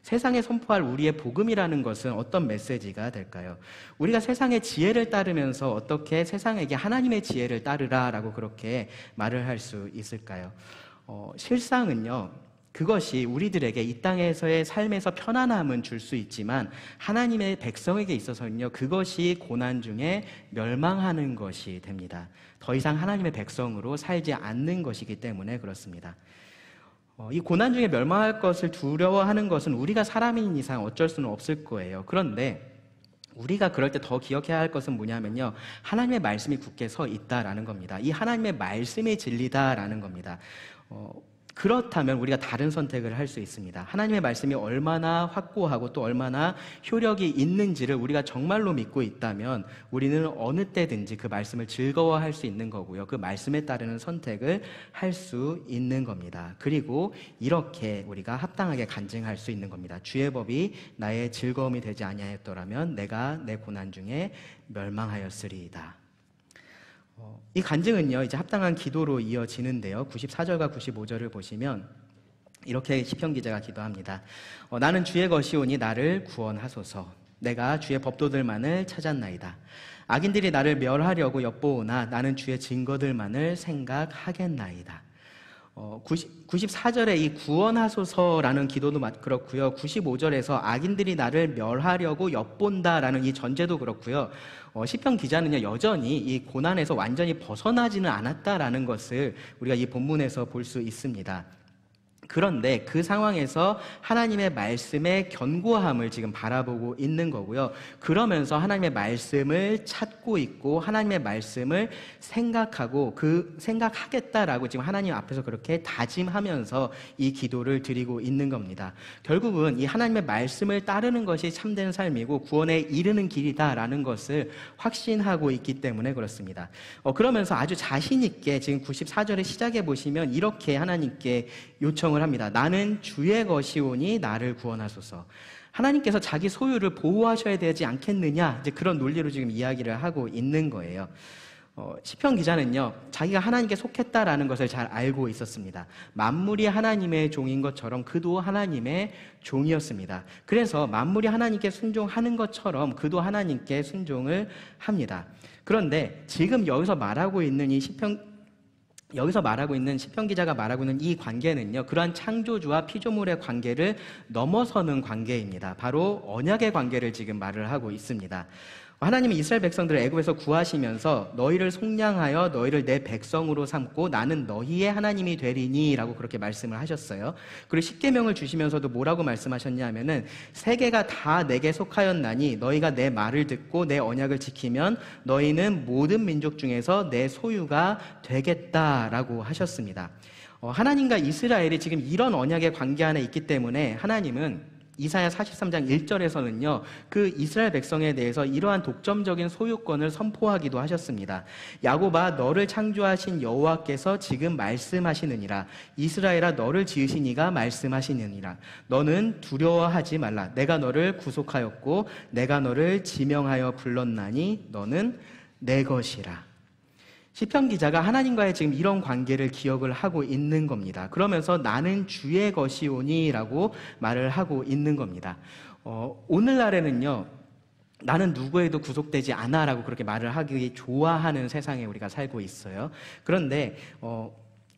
세상에 선포할 우리의 복음이라는 것은 어떤 메시지가 될까요? 우리가 세상의 지혜를 따르면서 어떻게 세상에게 하나님의 지혜를 따르라라고 그렇게 말을 할 수 있을까요? 실상은요, 그것이 우리들에게 이 땅에서의 삶에서 편안함은 줄 수 있지만 하나님의 백성에게 있어서는요, 그것이 고난 중에 멸망하는 것이 됩니다. 더 이상 하나님의 백성으로 살지 않는 것이기 때문에 그렇습니다. 이 고난 중에 멸망할 것을 두려워하는 것은 우리가 사람인 이상 어쩔 수는 없을 거예요. 그런데 우리가 그럴 때 더 기억해야 할 것은 뭐냐면요, 하나님의 말씀이 굳게 서 있다라는 겁니다. 이 하나님의 말씀이 진리다라는 겁니다. 그렇다면 우리가 다른 선택을 할 수 있습니다. 하나님의 말씀이 얼마나 확고하고 또 얼마나 효력이 있는지를 우리가 정말로 믿고 있다면 우리는 어느 때든지 그 말씀을 즐거워할 수 있는 거고요, 그 말씀에 따르는 선택을 할 수 있는 겁니다. 그리고 이렇게 우리가 합당하게 간증할 수 있는 겁니다. 주의 법이 나의 즐거움이 되지 아니하였더라면 내가 내 고난 중에 멸망하였으리이다. 이 간증은요, 이제 합당한 기도로 이어지는데요, 94절과 95절을 보시면 이렇게 시편 기자가 기도합니다. 나는 주의 것이오니 나를 구원하소서. 내가 주의 법도들만을 찾았나이다. 악인들이 나를 멸하려고 엿보오나 나는 주의 증거들만을 생각하겠나이다. 94절에 이 구원하소서라는 기도도 그렇고요, 95절에서 악인들이 나를 멸하려고 엿본다라는 이 전제도 그렇고요, 시편 기자는요, 여전히 이 고난에서 완전히 벗어나지는 않았다라는 것을 우리가 이 본문에서 볼 수 있습니다. 그런데 그 상황에서 하나님의 말씀의 견고함을 지금 바라보고 있는 거고요, 그러면서 하나님의 말씀을 찾고 있고 하나님의 말씀을 생각하고 생각하겠다라고 지금 하나님 앞에서 그렇게 다짐하면서 이 기도를 드리고 있는 겁니다. 결국은 이 하나님의 말씀을 따르는 것이 참된 삶이고 구원에 이르는 길이다라는 것을 확신하고 있기 때문에 그렇습니다. 그러면서 아주 자신 있게 지금 94절의 시작에 보시면 이렇게 하나님께 요청을 합니다. 나는 주의 것이오니 나를 구원하소서. 하나님께서 자기 소유를 보호하셔야 되지 않겠느냐, 이제 그런 논리로 지금 이야기를 하고 있는 거예요. 시편 기자는요, 자기가 하나님께 속했다라는 것을 잘 알고 있었습니다. 만물이 하나님의 종인 것처럼 그도 하나님의 종이었습니다. 그래서 만물이 하나님께 순종하는 것처럼 그도 하나님께 순종을 합니다. 그런데 지금 여기서 말하고 있는 시편 기자가 말하고 있는 이 관계는요, 그러한 창조주와 피조물의 관계를 넘어서는 관계입니다. 바로 언약의 관계를 지금 말을 하고 있습니다. 하나님이 이스라엘 백성들을 애굽에서 구하시면서 너희를 속량하여 너희를 내 백성으로 삼고 나는 너희의 하나님이 되리니 라고 그렇게 말씀을 하셨어요. 그리고 십계명을 주시면서도 뭐라고 말씀하셨냐면은 세계가 다 내게 속하였나니 너희가 내 말을 듣고 내 언약을 지키면 너희는 모든 민족 중에서 내 소유가 되겠다라고 하셨습니다. 하나님과 이스라엘이 지금 이런 언약의 관계 안에 있기 때문에 하나님은 이사야 43장 1절에서는요, 그 이스라엘 백성에 대해서 이러한 독점적인 소유권을 선포하기도 하셨습니다. 야곱아, 너를 창조하신 여호와께서 지금 말씀하시느니라. 이스라엘아, 너를 지으신 이가 말씀하시느니라. 너는 두려워하지 말라. 내가 너를 구속하였고 내가 너를 지명하여 불렀나니 너는 내 것이라. 시편 기자가 하나님과의 지금 이런 관계를 기억을 하고 있는 겁니다. 그러면서 나는 주의 것이오니 라고 말을 하고 있는 겁니다. 오늘날에는요, 나는 누구에도 구속되지 않아 라고 그렇게 말을 하기 좋아하는 세상에 우리가 살고 있어요. 그런데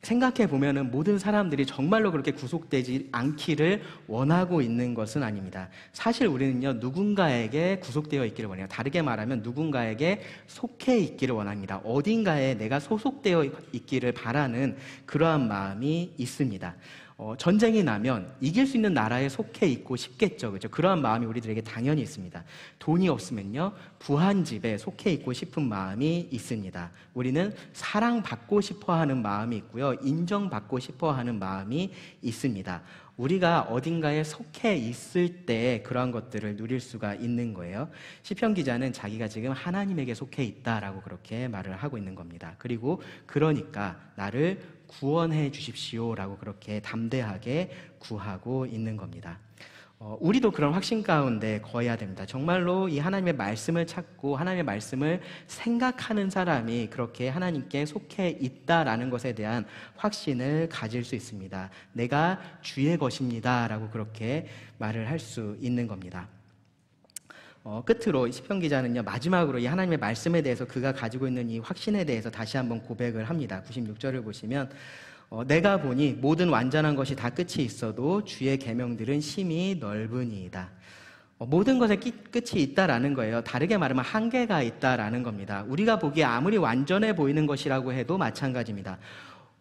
생각해 보면은 모든 사람들이 정말로 그렇게 구속되지 않기를 원하고 있는 것은 아닙니다. 사실 우리는요, 누군가에게 구속되어 있기를 원해요. 다르게 말하면 누군가에게 속해 있기를 원합니다. 어딘가에 내가 소속되어 있기를 바라는 그러한 마음이 있습니다. 전쟁이 나면 이길 수 있는 나라에 속해 있고 싶겠죠. 그렇죠? 그러한 마음이 우리들에게 당연히 있습니다. 돈이 없으면요, 부한 집에 속해 있고 싶은 마음이 있습니다. 우리는 사랑받고 싶어 하는 마음이 있고요, 인정받고 싶어 하는 마음이 있습니다. 우리가 어딘가에 속해 있을 때 그러한 것들을 누릴 수가 있는 거예요. 시편 기자는 자기가 지금 하나님에게 속해 있다라고 그렇게 말을 하고 있는 겁니다. 그리고 그러니까 나를 구원해 주십시오라고 그렇게 담대하게 구하고 있는 겁니다. 우리도 그런 확신 가운데 거해야 됩니다. 정말로 이 하나님의 말씀을 찾고 하나님의 말씀을 생각하는 사람이 그렇게 하나님께 속해 있다라는 것에 대한 확신을 가질 수 있습니다. 내가 주의 것입니다 라고 그렇게 말을 할 수 있는 겁니다. 끝으로 시편 기자는요, 마지막으로 이 하나님의 말씀에 대해서 그가 가지고 있는 이 확신에 대해서 다시 한번 고백을 합니다. 96절을 보시면 내가 보니 모든 완전한 것이 다 끝이 있어도 주의 계명들은 심히 넓으니이다. 모든 것에 끝이 있다라는 거예요. 다르게 말하면 한계가 있다라는 겁니다. 우리가 보기에 아무리 완전해 보이는 것이라고 해도 마찬가지입니다.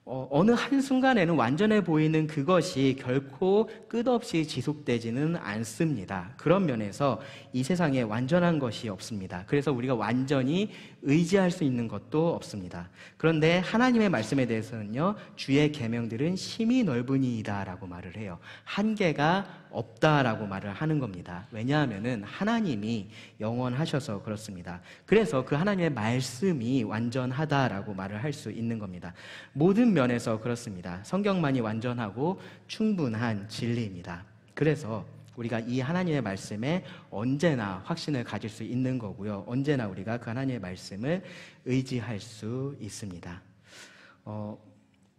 어느 한순간에는 완전해 보이는 그것이 결코 끝없이 지속되지는 않습니다. 그런 면에서 이 세상에 완전한 것이 없습니다. 그래서 우리가 완전히 의지할 수 있는 것도 없습니다. 그런데 하나님의 말씀에 대해서는요, 주의 계명들은 심히 넓으니이다 라고 말을 해요. 한계가 없다라고 말을 하는 겁니다. 왜냐하면은 하나님이 영원하셔서 그렇습니다. 그래서 그 하나님의 말씀이 완전하다라고 말을 할 수 있는 겁니다. 모든 면에서 그렇습니다. 성경만이 완전하고 충분한 진리입니다. 그래서 우리가 이 하나님의 말씀에 언제나 확신을 가질 수 있는 거고요. 언제나 우리가 그 하나님의 말씀을 의지할 수 있습니다.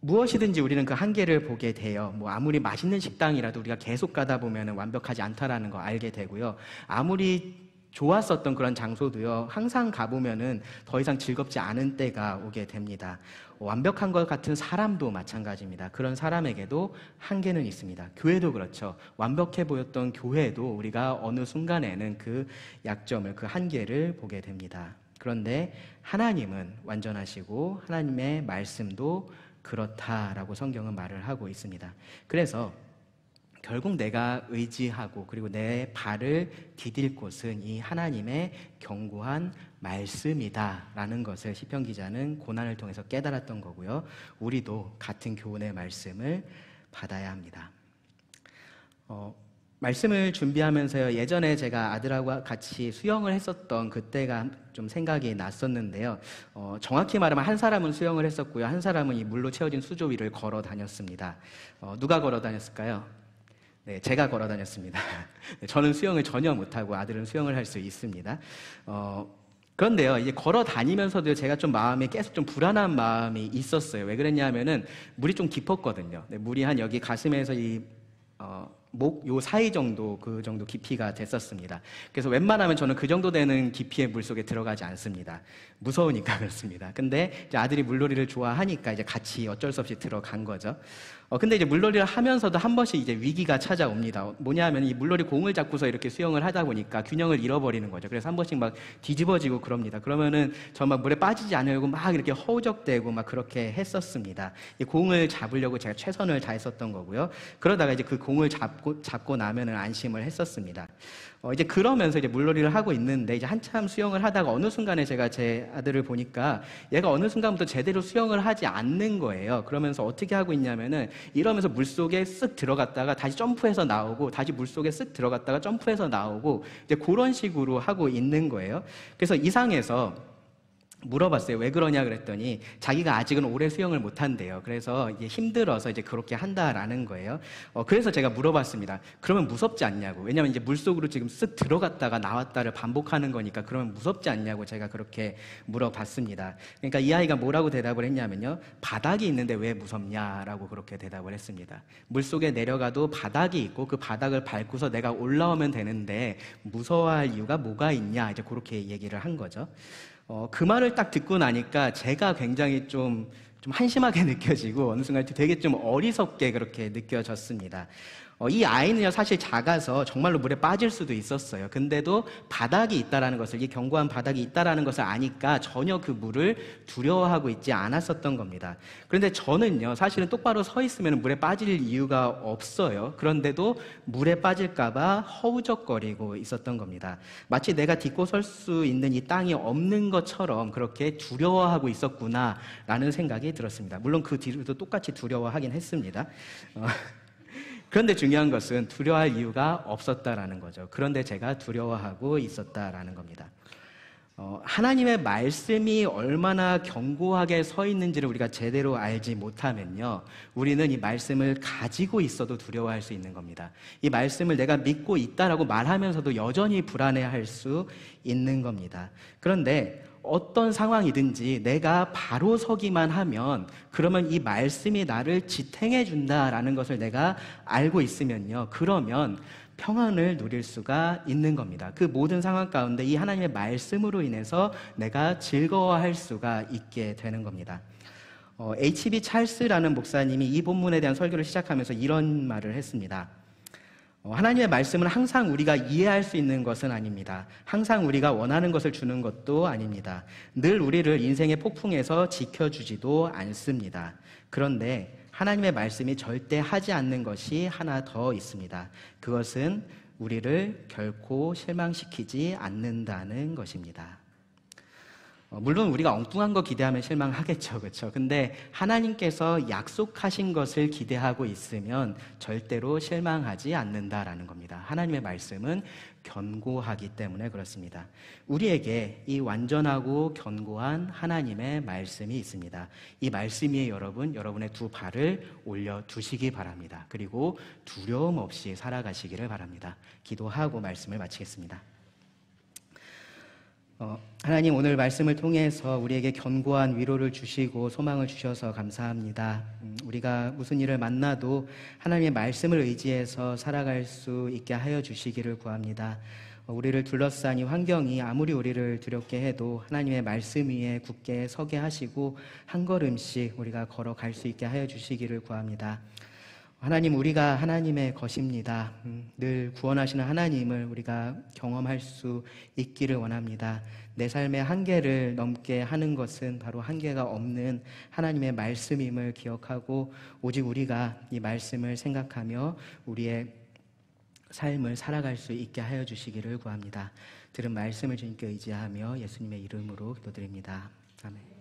무엇이든지 우리는 그 한계를 보게 돼요. 아무리 맛있는 식당이라도 우리가 계속 가다 보면 완벽하지 않다라는 거 알게 되고요. 아무리 좋았었던 그런 장소도요, 항상 가보면은 더 이상 즐겁지 않은 때가 오게 됩니다. 완벽한 것 같은 사람도 마찬가지입니다. 그런 사람에게도 한계는 있습니다. 교회도 그렇죠. 완벽해 보였던 교회도 우리가 어느 순간에는 그 약점을, 그 한계를 보게 됩니다. 그런데 하나님은 완전하시고 하나님의 말씀도 그렇다라고 성경은 말을 하고 있습니다. 그래서 결국 내가 의지하고 그리고 내 발을 디딜 곳은 이 하나님의 견고한 말씀이다라는 것을 시편 기자는 고난을 통해서 깨달았던 거고요. 우리도 같은 교훈의 말씀을 받아야 합니다. 말씀을 준비하면서요, 예전에 제가 아들하고 같이 수영을 했었던 그때가 좀 생각이 났었는데요. 정확히 말하면 한 사람은 수영을 했었고요, 한 사람은 이 물로 채워진 수조 위를 걸어 다녔습니다. 누가 걸어 다녔을까요? 네, 제가 걸어 다녔습니다. 저는 수영을 전혀 못하고 아들은 수영을 할 수 있습니다. 그런데요, 이제 걸어 다니면서도 제가 좀 마음에 계속 좀 불안한 마음이 있었어요. 왜 그랬냐면은 물이 좀 깊었거든요. 네, 물이 한 여기 가슴에서 목 요 사이 정도, 그 정도 깊이가 됐었습니다. 그래서 웬만하면 저는 그 정도 되는 깊이의 물속에 들어가지 않습니다. 무서우니까 그렇습니다. 근데 이제 아들이 물놀이를 좋아하니까 이제 같이 어쩔 수 없이 들어간 거죠. 근데 이제 물놀이를 하면서도 한 번씩 이제 위기가 찾아옵니다. 뭐냐 하면 이 물놀이 공을 잡고서 이렇게 수영을 하다 보니까 균형을 잃어버리는 거죠. 그래서 한 번씩 막 뒤집어지고 그럽니다. 그러면은 저 막 물에 빠지지 않으려고 막 이렇게 허우적대고 막 그렇게 했었습니다. 이 공을 잡으려고 제가 최선을 다했었던 거고요. 그러다가 이제 그 공을 잡고 나면은 안심을 했었습니다. 이제 그러면서 이제 물놀이를 하고 있는데 이제 한참 수영을 하다가 어느 순간에 제가 제 아들을 보니까 얘가 어느 순간부터 제대로 수영을 하지 않는 거예요. 그러면서 어떻게 하고 있냐면은 이러면서 물속에 쓱 들어갔다가 다시 점프해서 나오고 다시 물속에 쓱 들어갔다가 점프해서 나오고 이제 그런 식으로 하고 있는 거예요. 그래서 이상해서 물어봤어요. 왜 그러냐 그랬더니 자기가 아직은 오래 수영을 못 한대요. 그래서 이제 힘들어서 이제 그렇게 한다라는 거예요. 그래서 제가 물어봤습니다. 그러면 무섭지 않냐고. 왜냐면 이제 물속으로 지금 쓱 들어갔다가 나왔다를 반복하는 거니까 그러면 무섭지 않냐고 제가 그렇게 물어봤습니다. 그러니까 이 아이가 뭐라고 대답을 했냐면요, 바닥이 있는데 왜 무섭냐라고 그렇게 대답을 했습니다. 물속에 내려가도 바닥이 있고 그 바닥을 밟고서 내가 올라오면 되는데 무서워할 이유가 뭐가 있냐, 이제 그렇게 얘기를 한 거죠. 그 말을 딱 듣고 나니까 제가 굉장히 좀 한심하게 느껴지고 어느 순간 되게 좀 어리석게 그렇게 느껴졌습니다. 이 아이는요, 사실 작아서 정말로 물에 빠질 수도 있었어요. 근데도 바닥이 있다라는 것을, 이 견고한 바닥이 있다라는 것을 아니까 전혀 그 물을 두려워하고 있지 않았었던 겁니다. 그런데 저는요, 사실은 똑바로 서 있으면 물에 빠질 이유가 없어요. 그런데도 물에 빠질까봐 허우적거리고 있었던 겁니다. 마치 내가 딛고 설 수 있는 이 땅이 없는 것처럼 그렇게 두려워하고 있었구나라는 생각이 들었습니다. 물론 그 뒤로도 똑같이 두려워하긴 했습니다. 그런데 중요한 것은 두려워할 이유가 없었다라는 거죠. 그런데 제가 두려워하고 있었다라는 겁니다. 하나님의 말씀이 얼마나 견고하게 서 있는지를 우리가 제대로 알지 못하면요, 우리는 이 말씀을 가지고 있어도 두려워할 수 있는 겁니다. 이 말씀을 내가 믿고 있다라고 말하면서도 여전히 불안해할 수 있는 겁니다. 그런데 어떤 상황이든지 내가 바로 서기만 하면, 그러면 이 말씀이 나를 지탱해 준다라는 것을 내가 알고 있으면요, 그러면 평안을 누릴 수가 있는 겁니다. 그 모든 상황 가운데 이 하나님의 말씀으로 인해서 내가 즐거워할 수가 있게 되는 겁니다. H.B. 찰스라는 목사님이 이 본문에 대한 설교를 시작하면서 이런 말을 했습니다. 하나님의 말씀은 항상 우리가 이해할 수 있는 것은 아닙니다. 항상 우리가 원하는 것을 주는 것도 아닙니다. 늘 우리를 인생의 폭풍에서 지켜주지도 않습니다. 그런데 하나님의 말씀이 절대 하지 않는 것이 하나 더 있습니다. 그것은 우리를 결코 실망시키지 않는다는 것입니다. 물론 우리가 엉뚱한 거 기대하면 실망하겠죠, 그렇죠? 근데 하나님께서 약속하신 것을 기대하고 있으면 절대로 실망하지 않는다라는 겁니다. 하나님의 말씀은 견고하기 때문에 그렇습니다. 우리에게 이 완전하고 견고한 하나님의 말씀이 있습니다. 이 말씀 위에 여러분의 두 발을 올려두시기 바랍니다. 그리고 두려움 없이 살아가시기를 바랍니다. 기도하고 말씀을 마치겠습니다. 하나님, 오늘 말씀을 통해서 우리에게 견고한 위로를 주시고 소망을 주셔서 감사합니다. 우리가 무슨 일을 만나도 하나님의 말씀을 의지해서 살아갈 수 있게 하여 주시기를 구합니다. 우리를 둘러싼 이 환경이 아무리 우리를 두렵게 해도 하나님의 말씀 위에 굳게 서게 하시고 한 걸음씩 우리가 걸어갈 수 있게 하여 주시기를 구합니다. 하나님, 우리가 하나님의 것입니다. 늘 구원하시는 하나님을 우리가 경험할 수 있기를 원합니다. 내 삶의 한계를 넘게 하는 것은 바로 한계가 없는 하나님의 말씀임을 기억하고 오직 우리가 이 말씀을 생각하며 우리의 삶을 살아갈 수 있게 하여 주시기를 구합니다. 들은 말씀을 주님께 의지하며 예수님의 이름으로 기도드립니다. 아멘.